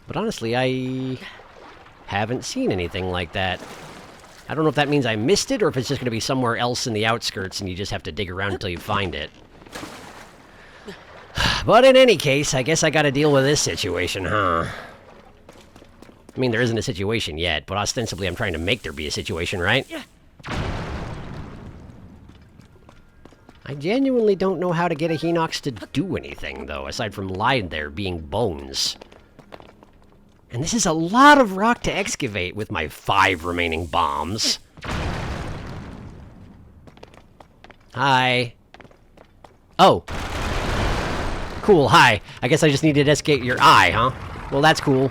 But honestly, I haven't seen anything like that. I don't know if that means I missed it or if it's just going to be somewhere else in the outskirts and you just have to dig around until you find it. But in any case, I guess I gotta deal with this situation, huh? I mean, there isn't a situation yet, but ostensibly I'm trying to make there be a situation, right? I genuinely don't know how to get a Hinox to do anything, though, aside from lying there being bones. And this is a lot of rock to excavate with my 5 remaining bombs. Hi. Oh. Cool, hi. I guess I just needed to escape your eye, huh? Well, that's cool.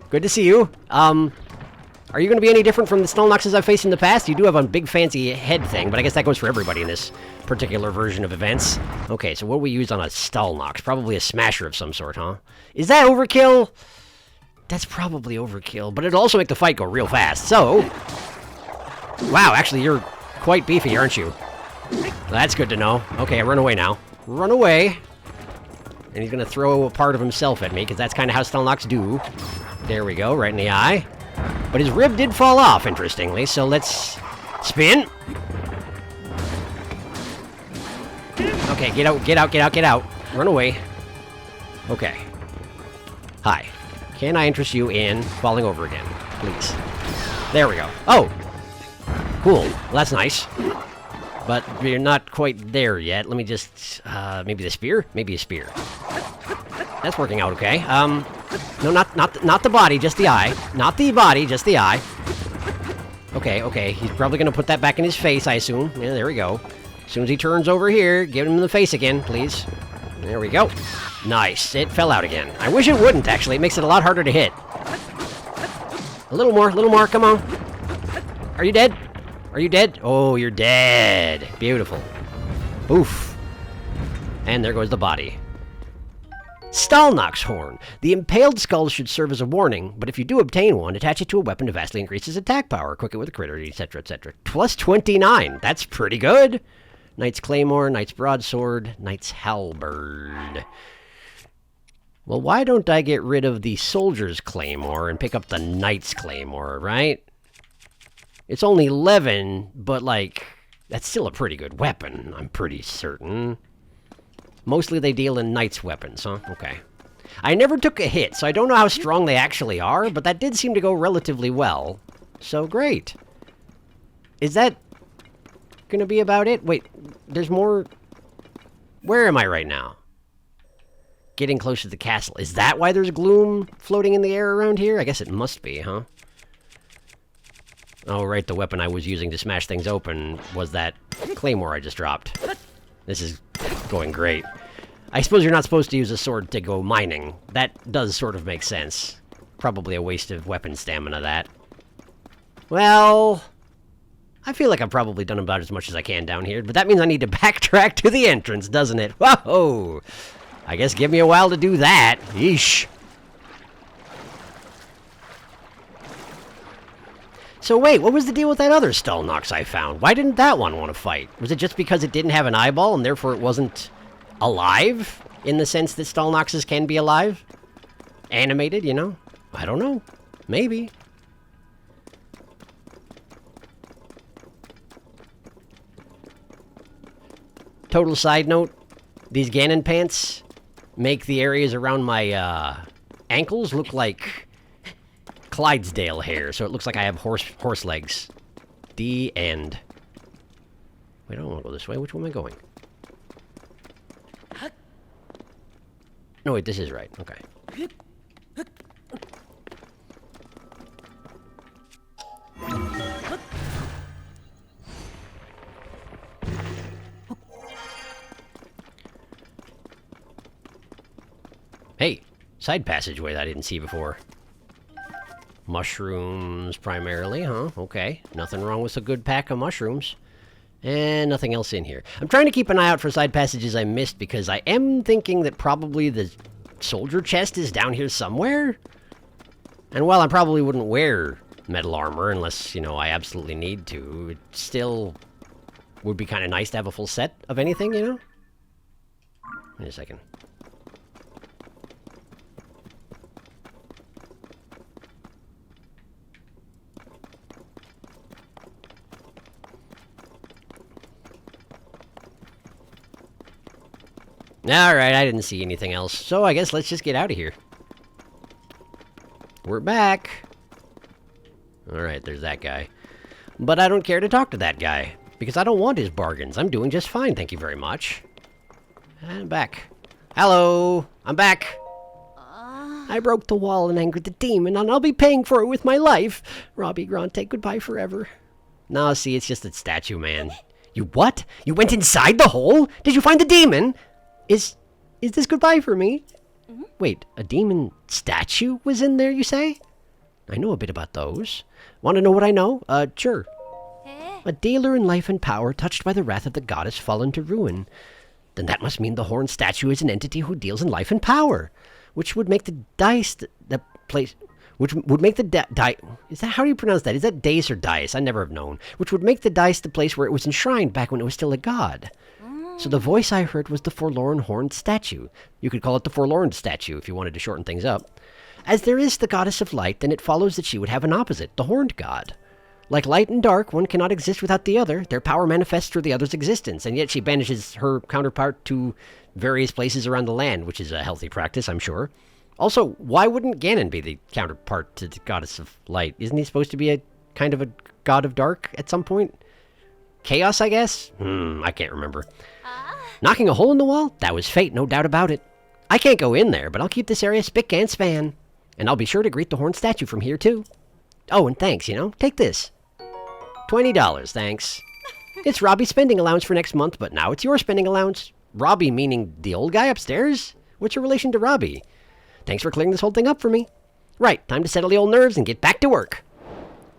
Good to see you. Are you going to be any different from the Stalnoxes I've faced in the past? You do have a big fancy head thing, but I guess that goes for everybody in this particular version of events. Okay, so what do we use on a Stalnox? Probably a smasher of some sort, huh? Is that overkill? That's probably overkill, but it'll also make the fight go real fast, so... Wow, actually, you're quite beefy, aren't you? That's good to know. Okay, run away now. Run away. And he's gonna throw a part of himself at me, because that's kind of how Stalnox do. There we go, right in the eye. But his rib did fall off, interestingly, so let's... spin! Okay, get out, get out, get out, get out. Run away. Okay. Hi. Can I interest you in falling over again, please? There we go. Oh! Cool. Well, that's nice. But you're not quite there yet. Let me just... maybe the spear? Maybe a spear. That's working out okay. No, not the body, just the eye. Not the body, just the eye. Okay, okay. He's probably gonna put that back in his face, I assume. Yeah, there we go. As soon as he turns over here, give him in the face again, please. There we go. Nice. It fell out again. I wish it wouldn't, actually. It makes it a lot harder to hit. A little more, come on. Are you dead? Are you dead? Oh, you're dead. Beautiful. Oof. And there goes the body. Stalnox Horn. The impaled skull should serve as a warning, but if you do obtain one, attach it to a weapon to vastly increase its attack power, equip it with a critter, etc., etc. Plus 29. That's pretty good. Knight's Claymore, Knight's Broadsword, Knight's Halberd. Well, why don't I get rid of the Soldier's Claymore and pick up the Knight's Claymore, right? It's only 11, but, like, that's still a pretty good weapon, I'm pretty certain. Mostly they deal in Knight's weapons, huh? Okay. I never took a hit, so I don't know how strong they actually are, but that did seem to go relatively well. So, great. Is that gonna be about it? Wait, there's more... Where am I right now? Getting close to the castle. Is that why there's gloom floating in the air around here? I guess it must be, huh? Oh, right, the weapon I was using to smash things open was that claymore I just dropped. This is going great. I suppose you're not supposed to use a sword to go mining. That does sort of make sense. Probably a waste of weapon stamina, that. Well... I feel like I've probably done about as much as I can down here, but that means I need to backtrack to the entrance, doesn't it? Whoa! I guess give me a while to do that. Yeesh. So wait, what was the deal with that other Stalnox I found? Why didn't that one want to fight? Was it just because it didn't have an eyeball and therefore it wasn't alive? In the sense that Stalnoxes can be alive? Animated, you know? I don't know. Maybe. Total side note, these Ganon pants make the areas around my ankles look like Clydesdale hair, so it looks like I have horse legs. The end. Wait, I don't want to go this way. Which way am I going? No, wait, this is right. Okay. Hey, side passageway that I didn't see before. Mushrooms primarily, huh? Okay. Nothing wrong with a good pack of mushrooms. And nothing else in here. I'm trying to keep an eye out for side passages I missed because I am thinking that probably the soldier chest is down here somewhere. And while I probably wouldn't wear metal armor unless, you know, I absolutely need to. It still would be kind of nice to have a full set of anything, you know? Wait a second. Alright, I didn't see anything else, so I guess let's just get out of here. We're back! Alright, there's that guy. But I don't care to talk to that guy, because I don't want his bargains. I'm doing just fine, thank you very much. And I'm back. Hello! I'm back! I broke the wall and angered the demon, and I'll be paying for it with my life! Robbie Grante, goodbye forever. No, see, it's just that statue, man. You what? You went inside the hole? Did you find the demon? Is this goodbye for me? Wait, a demon statue was in there, you say? I know a bit about those. Want to know what I know? Sure. A dealer in life and power touched by the wrath of the goddess fallen to ruin. Then that must mean the horned statue is an entity who deals in life and power, which would make the dice the place... Which would make the dice... Is that... How do you pronounce that? Is that dice or dice? I never have known. Which would make the dice the place where it was enshrined back when it was still a god. So the voice I heard was the forlorn horned statue. You could call it the forlorn statue if you wanted to shorten things up. As there is the goddess of light, then it follows that she would have an opposite, the horned god. Like light and dark, one cannot exist without the other. Their power manifests through the other's existence, and yet she banishes her counterpart to various places around the land, which is a healthy practice, I'm sure. Also, why wouldn't Ganon be the counterpart to the goddess of light? Isn't he supposed to be a kind of a god of dark at some point? Chaos, I guess? I can't remember. Knocking a hole in the wall? That was fate, no doubt about it. I can't go in there, but I'll keep this area spick and span. And I'll be sure to greet the horned statue from here, too. Oh, and thanks, you know. Take this. $20, thanks. It's Robbie's spending allowance for next month, but now it's your spending allowance. Robbie meaning the old guy upstairs? What's your relation to Robbie? Thanks for clearing this whole thing up for me. Right, time to settle the old nerves and get back to work.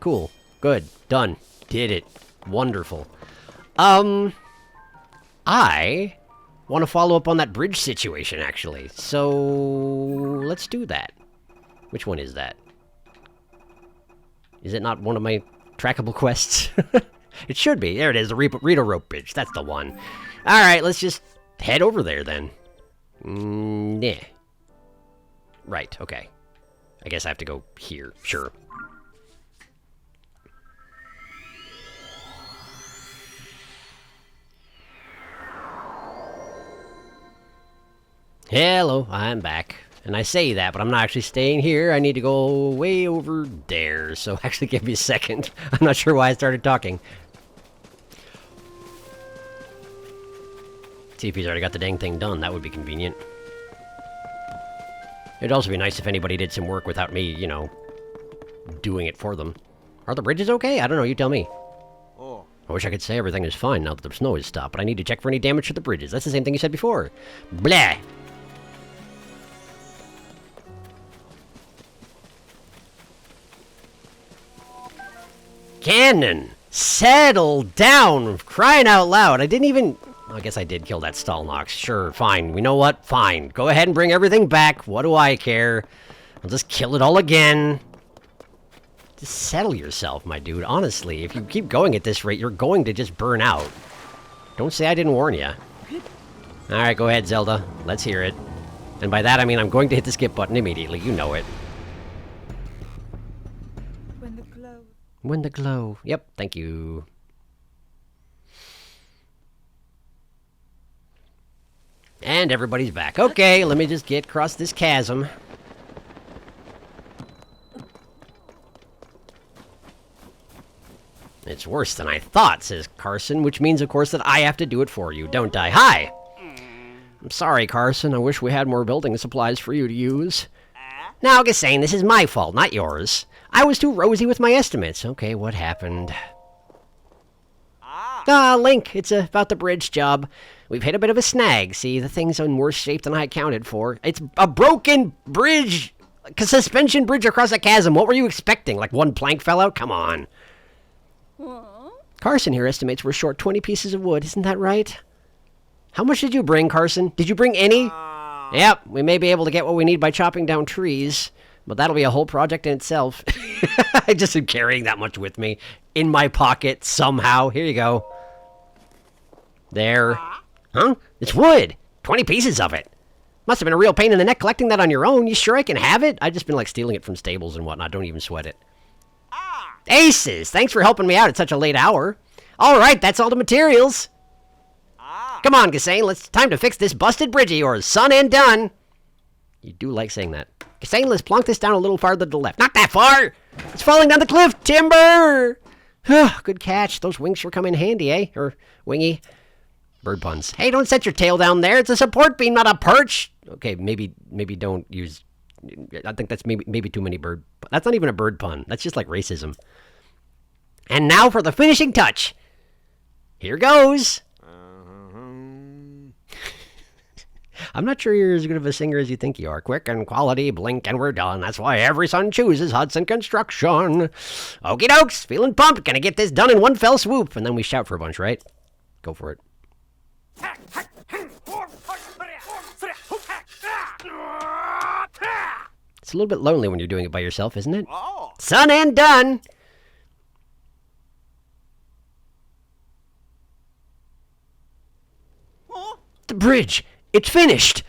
Cool. Good. Done. Did it. Wonderful. I want to follow up on that bridge situation, actually. So, let's do that. Which one is that? Is it not one of my trackable quests? It should be. There it is, the Rito Rope Bridge. That's the one. Alright, let's just head over there, then. Yeah. Right, okay. I guess I have to go here. Sure. Hello, I'm back. And I say that, but I'm not actually staying here. I need to go way over there. So actually give me a second. I'm not sure why I started talking. See if he's already got the dang thing done. That would be convenient. It'd also be nice if anybody did some work without me, you know, doing it for them. Are the bridges okay? I don't know, you tell me. I wish I could say everything is fine now that the snow has stopped, but I need to check for any damage to the bridges. That's the same thing you said before. Blah! Ganon! Settle down! Crying out loud. I didn't even... I guess I did kill that Stalnox. Sure, fine. You know what? Fine. Go ahead and bring everything back. What do I care? I'll just kill it all again. Just settle yourself, my dude. Honestly, if you keep going at this rate, you're going to just burn out. Don't say I didn't warn you. Alright, go ahead, Zelda. Let's hear it. And by that, I mean I'm going to hit the skip button immediately. You know it. When the glow. When the glow. Yep, thank you. And everybody's back. Okay, let me just get across this chasm. It's worse than I thought, says Carson, which means, of course, that I have to do it for you, don't I? Hi! I'm sorry, Carson. I wish we had more building supplies for you to use. Now, just saying, this is my fault, not yours. I was too rosy with my estimates. Okay, what happened? Link, it's about the bridge job. We've hit a bit of a snag. See, the thing's in worse shape than I accounted for. It's a broken bridge! A suspension bridge across a chasm. What were you expecting? Like one plank fell out? Come on. Carson here estimates we're short 20 pieces of wood. Isn't that right? How much did you bring, Carson? Did you bring any? Yep, we may be able to get what we need by chopping down trees. But that'll be a whole project in itself. I just am carrying that much with me. In my pocket, somehow. Here you go. There. Huh? It's wood. 20 pieces of it. Must have been a real pain in the neck collecting that on your own. You sure I can have it? I've just been like stealing it from stables and whatnot. Don't even sweat it. Aces! Thanks for helping me out at such a late hour. Alright, that's all the materials. Come on, Gassane, time to fix this busted bridge of yours. Son and done. You do like saying that. Gassane, let's plonk this down a little farther to the left. Not that far! It's falling down the cliff! Timber! Good catch. Those wings sure come in handy, eh? Or wingy. Bird puns. Hey, don't set your tail down there. It's a support beam, not a perch. Okay, maybe don't use... I think that's maybe too many bird... That's not even a bird pun. That's just like racism. And now for the finishing touch. Here goes. I'm not sure you're as good of a singer as you think you are. Quick and quality, blink and we're done. That's why every son chooses Hudson Construction. Okie dokes, feeling pumped. Gonna get this done in one fell swoop. And then we shout for a bunch, right? Go for it. It's a little bit lonely when you're doing it by yourself, isn't it? Oh. Son and done. The bridge. It's finished.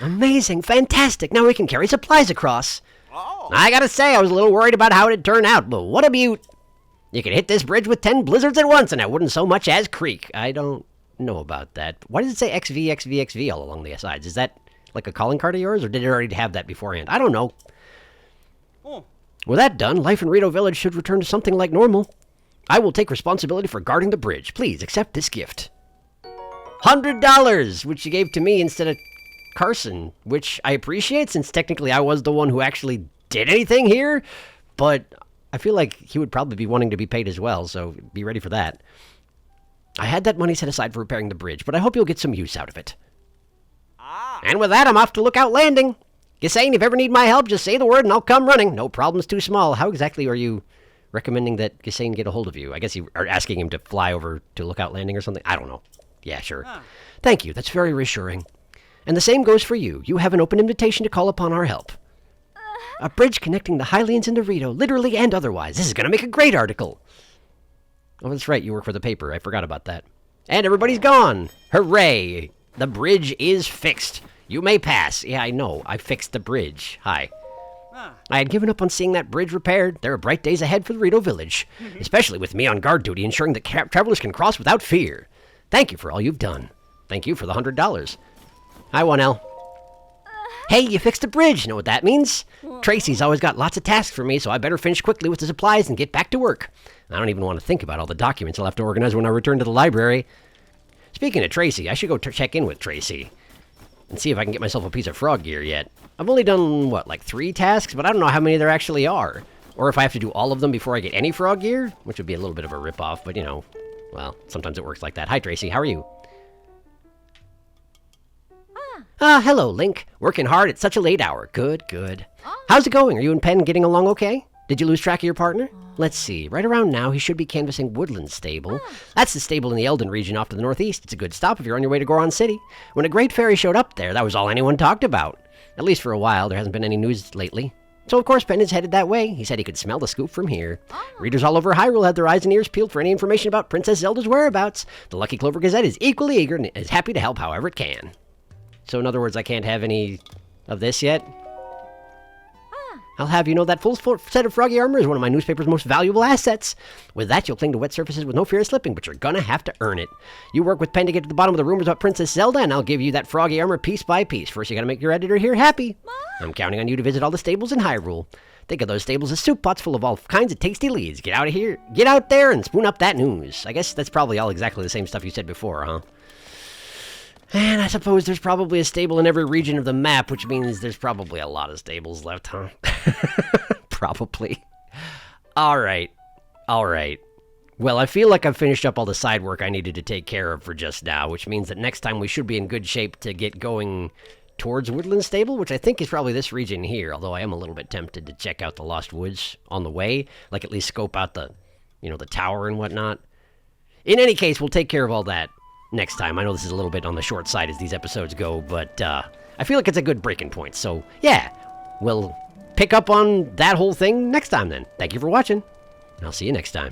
Amazing. Fantastic. Now we can carry supplies across. Oh. I gotta say, I was a little worried about how it'd turn out, but what a beaut. You could hit this bridge with 10 blizzards at once, and I wouldn't so much as creak. I don't know about that. Why does it say XV, XV, XV all along the sides? Is that like a calling card of yours, or did it already have that beforehand? I don't know. Oh. With that done, life in Rito Village should return to something like normal. I will take responsibility for guarding the bridge. Please accept this gift. $100, which you gave to me instead of Carson, which I appreciate since technically I was the one who actually did anything here, but I feel like he would probably be wanting to be paid as well, so be ready for that. I had that money set aside for repairing the bridge, but I hope you'll get some use out of it. And with that, I'm off to Lookout Landing. Gassane, if you ever need my help, just say the word and I'll come running. No problem's too small. How exactly are you recommending that Gassane get a hold of you? I guess you are asking him to fly over to Lookout Landing or something? I don't know. Yeah, sure. Thank you. That's very reassuring. And the same goes for you. You have an open invitation to call upon our help. A bridge connecting the Hylians and Dorito, literally and otherwise. This is going to make a great article. Oh, that's right. You work for the paper. I forgot about that. And everybody's gone. Hooray. The bridge is fixed. You may pass. Yeah, I know. I fixed the bridge. Hi. I had given up on seeing that bridge repaired. There are bright days ahead for the Rito Village, especially with me on guard duty, ensuring that travelers can cross without fear. Thank you for all you've done. Thank you for the $100. Hi, 1L. Hey, you fixed the bridge. Know what that means? Tracy's always got lots of tasks for me, so I better finish quickly with the supplies and get back to work. I don't even want to think about all the documents I'll have to organize when I return to the library. Speaking of Tracy, I should go check in with Tracy and see if I can get myself a piece of frog gear yet. I've only done, what, like 3 tasks, but I don't know how many there actually are. Or if I have to do all of them before I get any frog gear, which would be a little bit of a ripoff, but you know, well, sometimes it works like that. Hi, Tracy. How are you? Hello, Link. Working hard at such a late hour. Good, good. How's it going? Are you and Penn getting along okay? Did you lose track of your partner? Let's see. Right around now, he should be canvassing Woodland Stable. That's the stable in the Eldon region off to the northeast. It's a good stop if you're on your way to Goron City. When a great fairy showed up there, that was all anyone talked about. At least for a while. There hasn't been any news lately. So, of course, Penn is headed that way. He said he could smell the scoop from here. Readers all over Hyrule have their eyes and ears peeled for any information about Princess Zelda's whereabouts. The Lucky Clover Gazette is equally eager and is happy to help however it can. So, in other words, I can't have any of this yet? I'll have you know that full set of froggy armor is one of my newspaper's most valuable assets. With that, you'll cling to wet surfaces with no fear of slipping, but you're gonna have to earn it. You work with Penn to get to the bottom of the rumors about Princess Zelda, and I'll give you that froggy armor piece by piece. First, you gotta make your editor here happy. I'm counting on you to visit all the stables in Hyrule. Think of those stables as soup pots full of all kinds of tasty leads. Get out of here. Get out there and spoon up that news. I guess that's probably all exactly the same stuff you said before, huh? And I suppose there's probably a stable in every region of the map, which means there's probably a lot of stables left, huh? Probably. Alright. Alright. Well, I feel like I've finished up all the side work I needed to take care of for just now, which means that next time we should be in good shape to get going towards Woodland Stable, which I think is probably this region here, although I am a little bit tempted to check out the Lost Woods on the way, like at least scope out the, the tower and whatnot. In any case, we'll take care of all that next time. I know this is a little bit on the short side as these episodes go, but I feel like it's a good breaking point. So, yeah, we'll pick up on that whole thing next time then. Thank you for watching, and I'll see you next time.